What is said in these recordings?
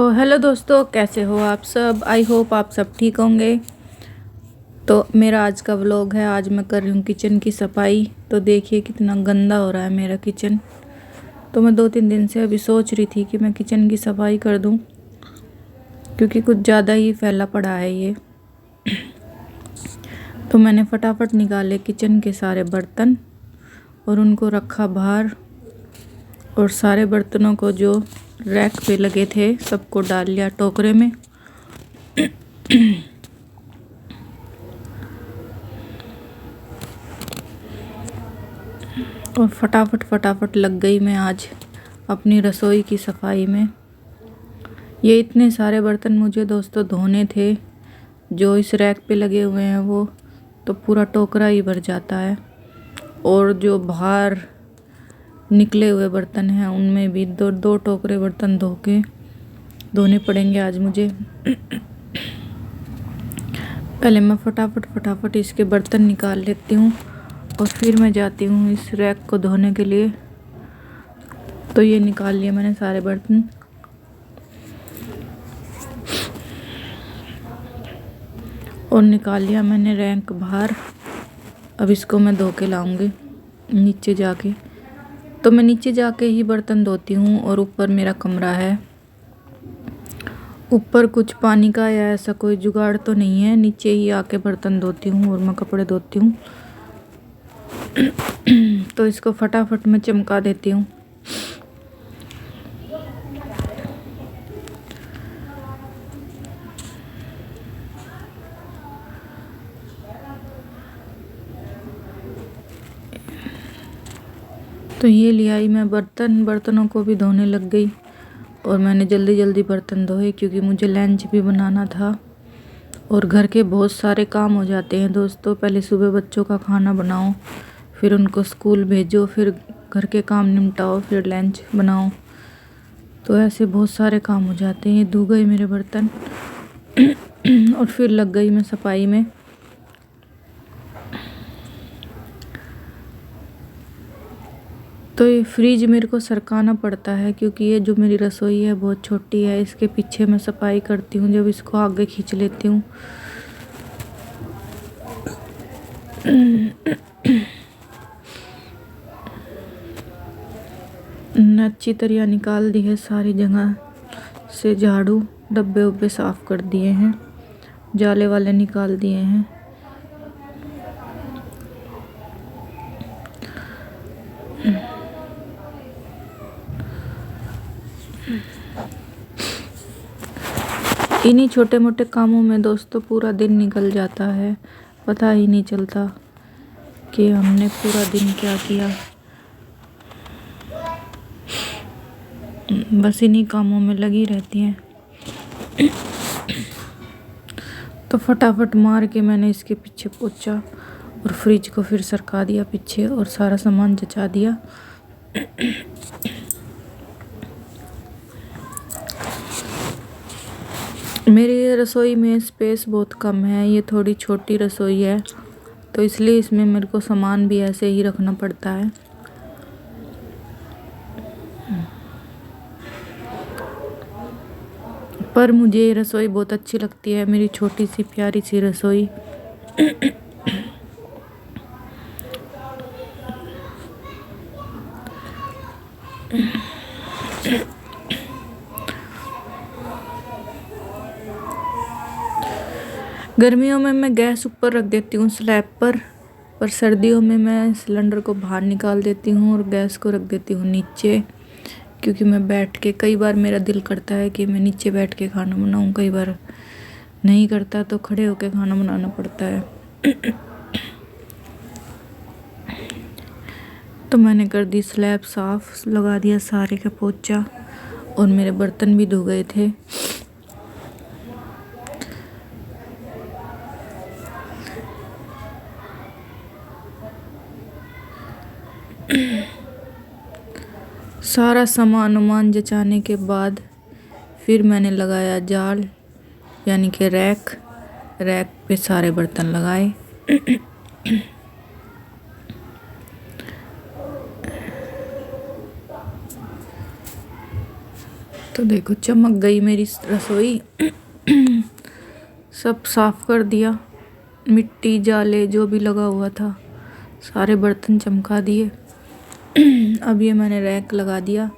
तो हेलो दोस्तों, कैसे हो आप सब। आई होप आप सब ठीक होंगे। तो मेरा आज का व्लॉग है। आज मैं कर रही हूँ किचन की सफाई। तो देखिए कितना गंदा हो रहा है मेरा किचन। तो मैं 2-3 दिन से अभी सोच रही थी कि मैं किचन की सफाई कर दूँ, क्योंकि कुछ ज़्यादा ही फैला पड़ा है ये। तो मैंने फटाफट निकाले किचन के सारे बर्तन और उनको रखा बाहर, और सारे बर्तनों को जो रैक पे लगे थे सबको डाल लिया टोकरे में। और फटाफट लग गई मैं आज अपनी रसोई की सफाई में। ये इतने सारे बर्तन मुझे दोस्तों धोने थे जो इस रैक पे लगे हुए हैं, वो तो पूरा टोकरा ही भर जाता है। और जो बाहर निकले हुए बर्तन हैं उनमें भी दो टोकरे बर्तन धोने पड़ेंगे आज मुझे। पहले मैं फटाफट इसके बर्तन निकाल लेती हूँ और फिर मैं जाती हूँ इस रैक को धोने के लिए। तो ये निकाल लिए मैंने सारे बर्तन। और निकाल लिया मैंने रैक बाहर। अब इसको मैं धो के लाऊंगी नीचे जाके। तो मैं नीचे जाके ही बर्तन धोती हूँ। और ऊपर मेरा कमरा है, ऊपर कुछ पानी का या ऐसा कोई जुगाड़ तो नहीं है। नीचे ही आके बर्तन धोती हूँ और मैं कपड़े धोती हूँ। तो इसको फटाफट मैं चमका देती हूँ। तो ये लिया ही मैं बर्तनों को भी धोने लग गई। और मैंने जल्दी बर्तन धोए क्योंकि मुझे लंच भी बनाना था। और घर के बहुत सारे काम हो जाते हैं दोस्तों। पहले सुबह बच्चों का खाना बनाओ, फिर उनको स्कूल भेजो, फिर घर के काम निपटाओ, फिर लंच बनाओ। तो ऐसे बहुत सारे काम हो जाते हैं। धो गए मेरे बर्तन। और फिर लग गई मैं सफाई में। तो ये फ्रिज मेरे को सरकाना पड़ता है क्योंकि ये जो मेरी रसोई है बहुत छोटी है। इसके पीछे मैं सफाई करती हूँ, जब इसको आगे खींच लेती हूँ। अच्छी तरह निकाल दी है सारी जगह से, झाड़ू डब्बे उब्बे साफ कर दिए हैं, जाले वाले निकाल दिए हैं। इन्हीं छोटे मोटे कामों में दोस्तों पूरा दिन निकल जाता है, पता ही नहीं चलता कि हमने पूरा दिन क्या किया। बस इन्हीं कामों में लगी रहती हैं। तो फटाफट मार के मैंने इसके पीछे पोंछा और फ्रिज को फिर सरका दिया पीछे और सारा सामान जचा दिया। मेरी रसोई में स्पेस बहुत कम है, ये थोड़ी छोटी रसोई है, तो इसलिए इसमें मेरे को सामान भी ऐसे ही रखना पड़ता है। पर मुझे ये रसोई बहुत अच्छी लगती है, मेरी छोटी सी प्यारी सी रसोई। गर्मियों में मैं गैस ऊपर रख देती हूँ स्लैब पर सर्दियों में मैं सिलेंडर को बाहर निकाल देती हूँ और गैस को रख देती हूँ नीचे। क्योंकि मैं बैठ के, कई बार मेरा दिल करता है कि मैं नीचे बैठ के खाना बनाऊँ, कई बार नहीं करता तो खड़े होके खाना बनाना पड़ता है। तो मैंने कर दी स्लैब साफ, लगा दिया सारे का पोंछा, और मेरे बर्तन भी धो गए थे। सारा सामान उमान जचाने के बाद फिर मैंने लगाया जाल, यानी कि रैक पे सारे बर्तन लगाए। तो देखो चमक गई मेरी रसोई। सब साफ कर दिया, मिट्टी जाले जो भी लगा हुआ था सारे बर्तन चमका दिए। अब ये मैंने रैक लगा दिया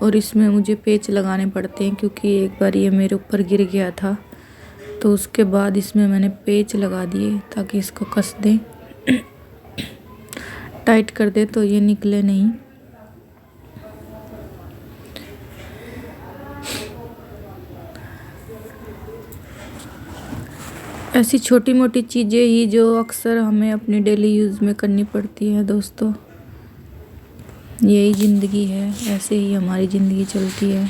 और इसमें मुझे पेच लगाने पड़ते हैं क्योंकि एक बार ये मेरे ऊपर गिर गया था, तो उसके बाद इसमें मैंने पेच लगा दिए ताकि इसको कस दें, टाइट कर दे तो ये निकले नहीं। ऐसी छोटी मोटी चीज़ें ही जो अक्सर हमें अपनी डेली यूज़ में करनी पड़ती है दोस्तों। यही ज़िंदगी है, ऐसे ही हमारी ज़िंदगी चलती है।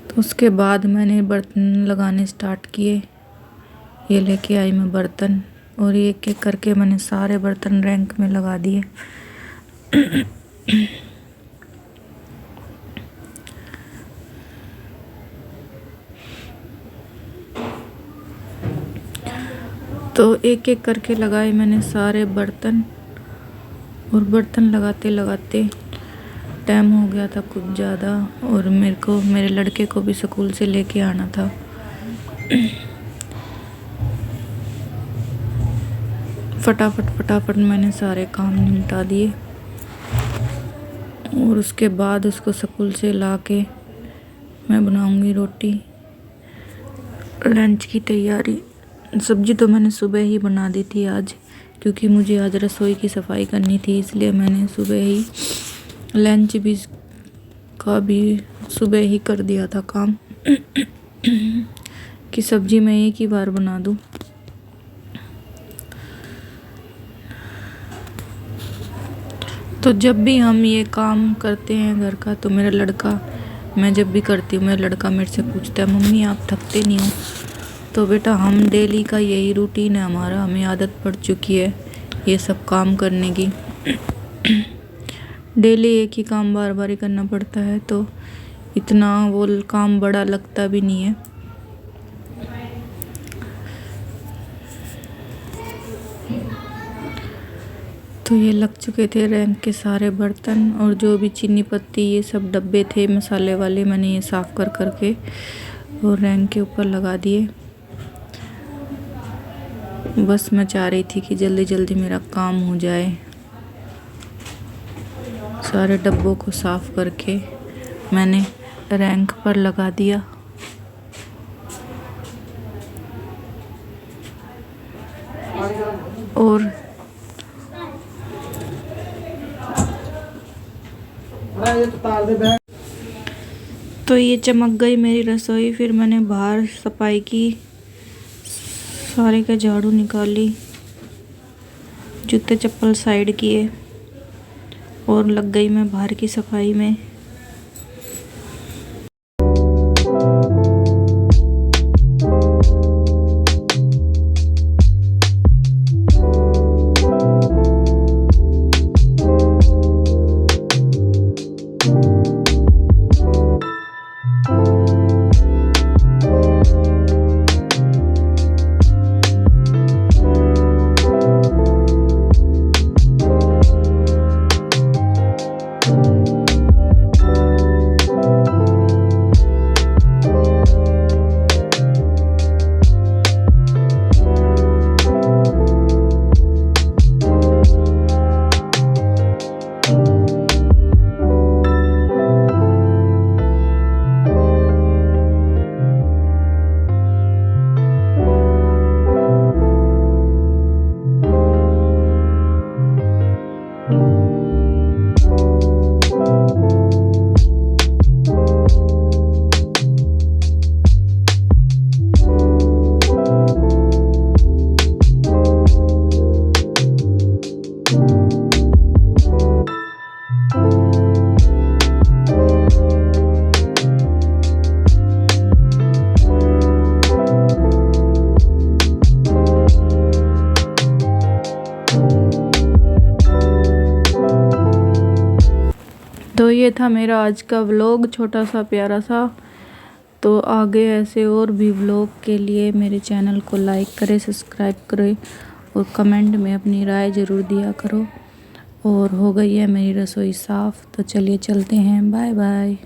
तो उसके बाद मैंने बर्तन लगाने स्टार्ट किए। ये लेके आई मैं बर्तन और एक एक करके मैंने सारे बर्तन रैंक में लगा दिए। तो एक एक करके लगाए मैंने सारे बर्तन, और बर्तन लगाते लगाते टाइम हो गया था कुछ ज़्यादा, और मेरे लड़के को भी स्कूल से लेके आना था। फटाफट मैंने सारे काम निपटा दिए और उसके बाद उसको स्कूल से लाके मैं बनाऊंगी रोटी, लंच की तैयारी। सब्जी तो मैंने सुबह ही बना दी थी आज, क्योंकि मुझे आज रसोई की सफाई करनी थी, इसलिए मैंने सुबह ही लंच का भी सुबह ही कर दिया था काम कि सब्जी मैं एक ही बार बना दूं। तो जब भी हम ये काम करते हैं घर का, तो मेरा लड़का, मैं जब भी करती हूँ मेरा लड़का मेरे से पूछता है, मम्मी आप थकते नहीं हो? तो बेटा हम डेली का यही रूटीन है हमारा, हमें आदत पड़ चुकी है ये सब काम करने की। डेली एक ही काम बार बार ही करना पड़ता है, तो इतना वो काम बड़ा लगता भी नहीं है। तो ये लग चुके थे रैंक के सारे बर्तन, और जो भी चीनी पत्ती ये सब डब्बे थे मसाले वाले, मैंने ये साफ़ कर करके और रैंक के ऊपर लगा दिए। बस मैं चाह रही थी कि जल्दी जल्दी मेरा काम हो जाए। सारे डब्बों को साफ़ करके मैंने रैंक पर लगा दिया। और तो ये चमक गई मेरी रसोई। फिर मैंने बाहर सफाई की, सारे का झाड़ू निकाली, जूते चप्पल साइड किए और लग गई मैं बाहर की सफाई में। तो ये था मेरा आज का व्लॉग, छोटा सा प्यारा सा। तो आगे ऐसे और भी व्लॉग के लिए मेरे चैनल को लाइक करें, सब्सक्राइब करें और कमेंट में अपनी राय ज़रूर दिया करो। और हो गई है मेरी रसोई साफ़। तो चलिए चलते हैं, बाय बाय।